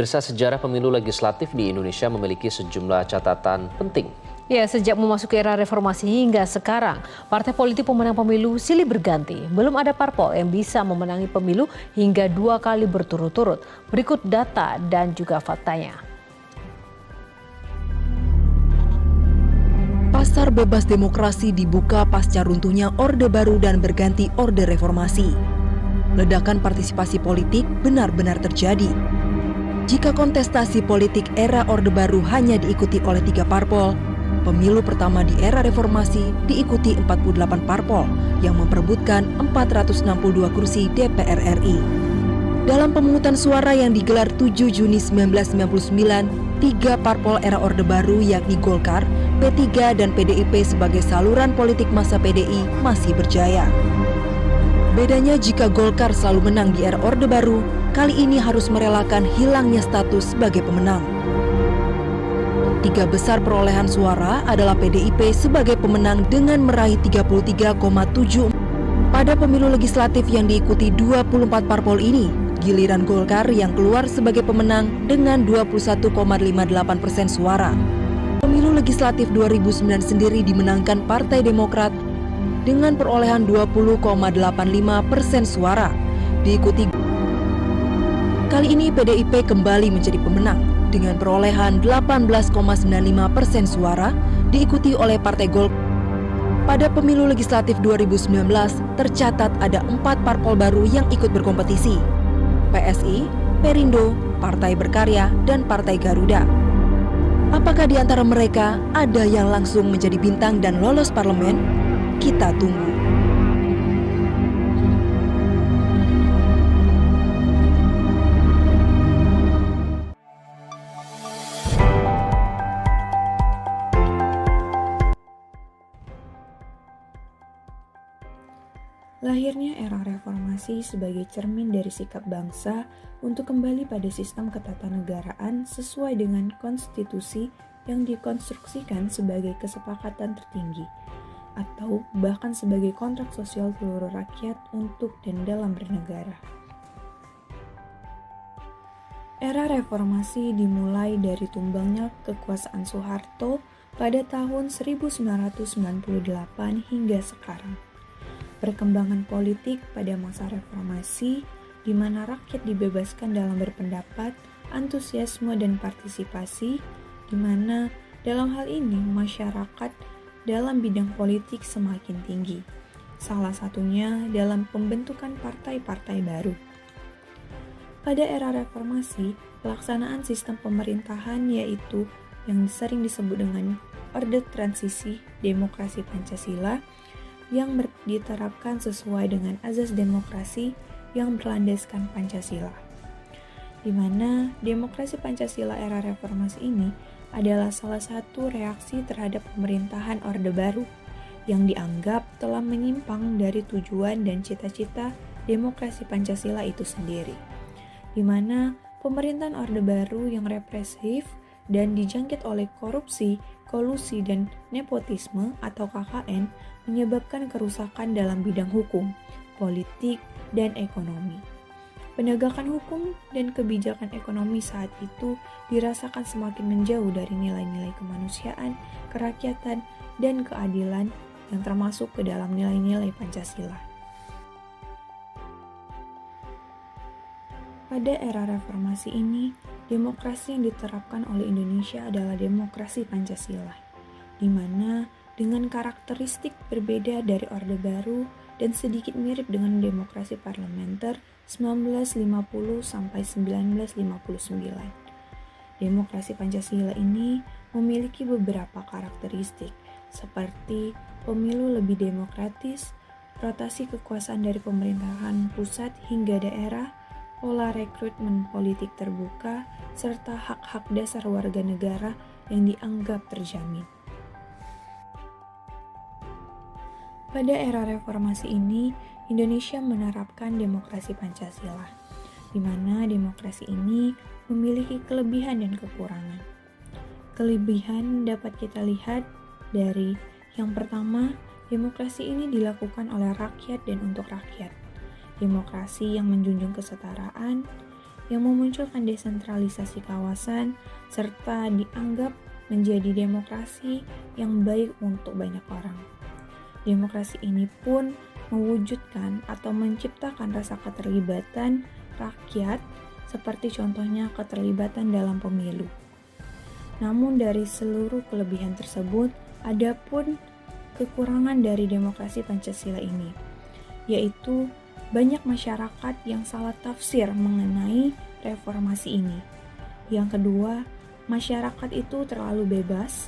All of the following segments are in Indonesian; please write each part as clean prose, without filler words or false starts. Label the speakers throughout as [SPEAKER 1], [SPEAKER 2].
[SPEAKER 1] Pemirsa, sejarah pemilu legislatif di Indonesia memiliki sejumlah catatan penting.
[SPEAKER 2] Ya, sejak memasuki era reformasi hingga sekarang, partai politik pemenang pemilu silih berganti. Belum ada parpol yang bisa memenangi pemilu hingga 2 kali berturut-turut. Berikut data dan juga faktanya.
[SPEAKER 3] Pasar bebas demokrasi dibuka pasca runtuhnya Orde Baru dan berganti Orde Reformasi. Ledakan partisipasi politik benar-benar terjadi. Jika kontestasi politik era Orde Baru hanya diikuti oleh 3 parpol, pemilu pertama di era reformasi diikuti 48 parpol yang memperebutkan 462 kursi DPR RI. Dalam pemungutan suara yang digelar 7 Juni 1999, 3 parpol era Orde Baru yakni Golkar, P3 dan PDIP sebagai saluran politik masa PDI masih berjaya. Bedanya jika Golkar selalu menang di era Orde Baru, kali ini harus merelakan hilangnya status sebagai pemenang. 3 besar perolehan suara adalah PDIP sebagai pemenang dengan meraih 33,7%. Pada pemilu legislatif yang diikuti 24 parpol ini, giliran Golkar yang keluar sebagai pemenang dengan 21,58% suara. Pemilu legislatif 2009 sendiri dimenangkan Partai Demokrat dengan perolehan 20,85% suara. Diikuti kali ini PDIP kembali menjadi pemenang dengan perolehan 18,95% suara, diikuti oleh Partai Golkar. Pada pemilu legislatif 2019 tercatat ada 4 parpol baru yang ikut berkompetisi: PSI, Perindo, Partai Berkarya, dan Partai Garuda. Apakah di antara mereka ada yang langsung menjadi bintang dan lolos parlemen? Kita tunggu.
[SPEAKER 4] Lahirnya era reformasi sebagai cermin dari sikap bangsa untuk kembali pada sistem ketatanegaraan sesuai dengan konstitusi yang dikonstruksikan sebagai kesepakatan tertinggi, atau bahkan sebagai kontrak sosial seluruh rakyat untuk dan dalam bernegara. Era reformasi dimulai dari tumbangnya kekuasaan Soeharto pada tahun 1998 hingga sekarang. Perkembangan politik pada masa reformasi, di mana rakyat dibebaskan dalam berpendapat, antusiasme dan partisipasi, di mana dalam hal ini masyarakat dalam bidang politik semakin tinggi, salah satunya dalam pembentukan partai-partai baru. Pada era reformasi, pelaksanaan sistem pemerintahan yaitu yang sering disebut dengan Orde Transisi Demokrasi Pancasila yang diterapkan sesuai dengan azas demokrasi yang berlandaskan Pancasila, di mana demokrasi Pancasila era reformasi ini adalah salah satu reaksi terhadap pemerintahan Orde Baru yang dianggap telah menyimpang dari tujuan dan cita-cita demokrasi Pancasila itu sendiri, di mana pemerintahan Orde Baru yang represif dan dijangkit oleh korupsi, kolusi, dan nepotisme atau KKN menyebabkan kerusakan dalam bidang hukum, politik, dan ekonomi. Penegakan hukum dan kebijakan ekonomi saat itu dirasakan semakin menjauh dari nilai-nilai kemanusiaan, kerakyatan, dan keadilan yang termasuk ke dalam nilai-nilai Pancasila. Pada era reformasi ini, demokrasi yang diterapkan oleh Indonesia adalah demokrasi Pancasila, di mana dengan karakteristik berbeda dari Orde Baru dan sedikit mirip dengan demokrasi parlementer 1950 sampai 1959. Demokrasi Pancasila ini memiliki beberapa karakteristik seperti pemilu lebih demokratis, rotasi kekuasaan dari pemerintahan pusat hingga daerah, pola rekrutmen politik terbuka, serta hak-hak dasar warga negara yang dianggap terjamin. Pada era reformasi ini, Indonesia menerapkan demokrasi Pancasila, di mana demokrasi ini memiliki kelebihan dan kekurangan. Kelebihan dapat kita lihat dari yang pertama, demokrasi ini dilakukan oleh rakyat dan untuk rakyat. Demokrasi yang menjunjung kesetaraan, yang memunculkan desentralisasi kawasan serta dianggap menjadi demokrasi yang baik untuk banyak orang. Demokrasi ini pun mewujudkan atau menciptakan rasa keterlibatan rakyat seperti contohnya keterlibatan dalam pemilu. Namun dari seluruh kelebihan tersebut, ada pun kekurangan dari demokrasi Pancasila ini, yaitu banyak masyarakat yang salah tafsir mengenai reformasi ini. Yang kedua, masyarakat itu terlalu bebas.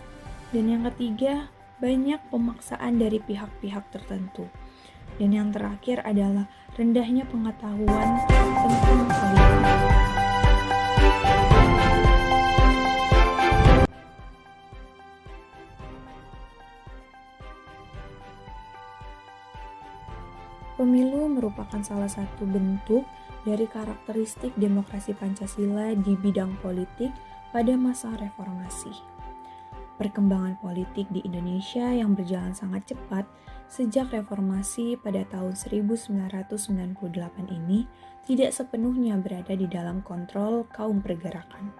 [SPEAKER 4] Dan yang ketiga, banyak pemaksaan dari pihak-pihak tertentu. Dan yang terakhir adalah rendahnya pengetahuan tentang politik. Pemilu merupakan salah satu bentuk dari karakteristik demokrasi Pancasila di bidang politik pada masa reformasi. Perkembangan politik di Indonesia yang berjalan sangat cepat sejak reformasi pada tahun 1998 ini tidak sepenuhnya berada di dalam kontrol kaum pergerakan.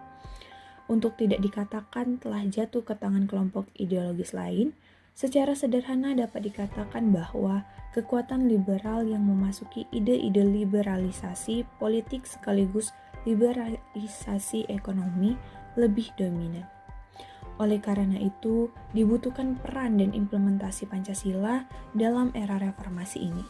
[SPEAKER 4] Untuk tidak dikatakan telah jatuh ke tangan kelompok ideologis lain, secara sederhana dapat dikatakan bahwa kekuatan liberal yang memasuki ide-ide liberalisasi politik sekaligus liberalisasi ekonomi lebih dominan. Oleh karena itu, dibutuhkan peran dan implementasi Pancasila dalam era reformasi ini.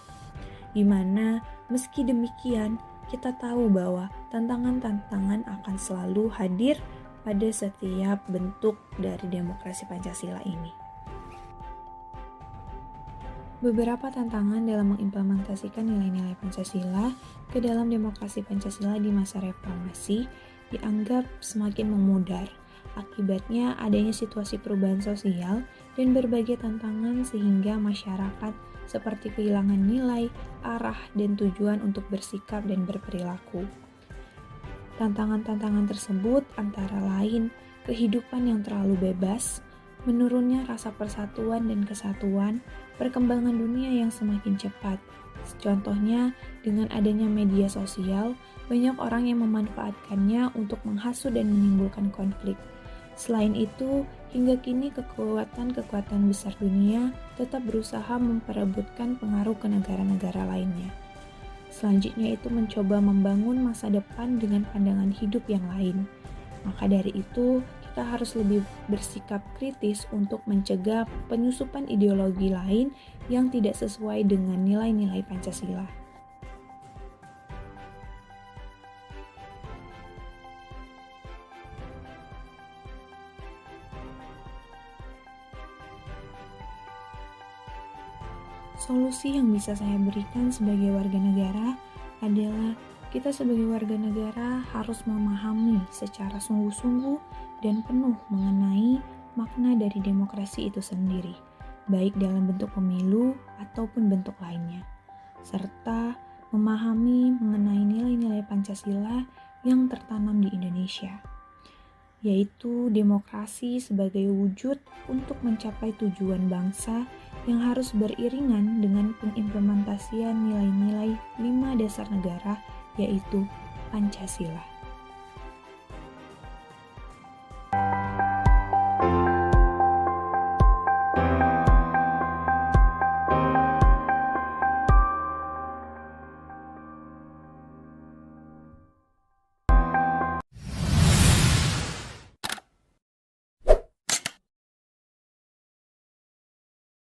[SPEAKER 4] Di mana meski demikian, kita tahu bahwa tantangan-tantangan akan selalu hadir pada setiap bentuk dari demokrasi Pancasila ini. Beberapa tantangan dalam mengimplementasikan nilai-nilai Pancasila ke dalam demokrasi Pancasila di masa reformasi dianggap semakin memudar. Akibatnya adanya situasi perubahan sosial dan berbagai tantangan sehingga masyarakat seperti kehilangan nilai, arah, dan tujuan untuk bersikap dan berperilaku. Tantangan-tantangan tersebut antara lain kehidupan yang terlalu bebas, menurunnya rasa persatuan dan kesatuan, perkembangan dunia yang semakin cepat. Contohnya, dengan adanya media sosial, banyak orang yang memanfaatkannya untuk menghasut dan menimbulkan konflik. Selain itu, hingga kini kekuatan-kekuatan besar dunia tetap berusaha memperebutkan pengaruh ke negara-negara lainnya. Selanjutnya itu mencoba membangun masa depan dengan pandangan hidup yang lain. Maka dari itu, kita harus lebih bersikap kritis untuk mencegah penyusupan ideologi lain yang tidak sesuai dengan nilai-nilai Pancasila. Solusi yang bisa saya berikan sebagai warga negara adalah kita sebagai warga negara harus memahami secara sungguh-sungguh dan penuh mengenai makna dari demokrasi itu sendiri, baik dalam bentuk pemilu ataupun bentuk lainnya, serta memahami mengenai nilai-nilai Pancasila yang tertanam di Indonesia, yaitu demokrasi sebagai wujud untuk mencapai tujuan bangsa yang harus beriringan dengan pengimplementasian nilai-nilai 5 dasar negara, yaitu Pancasila.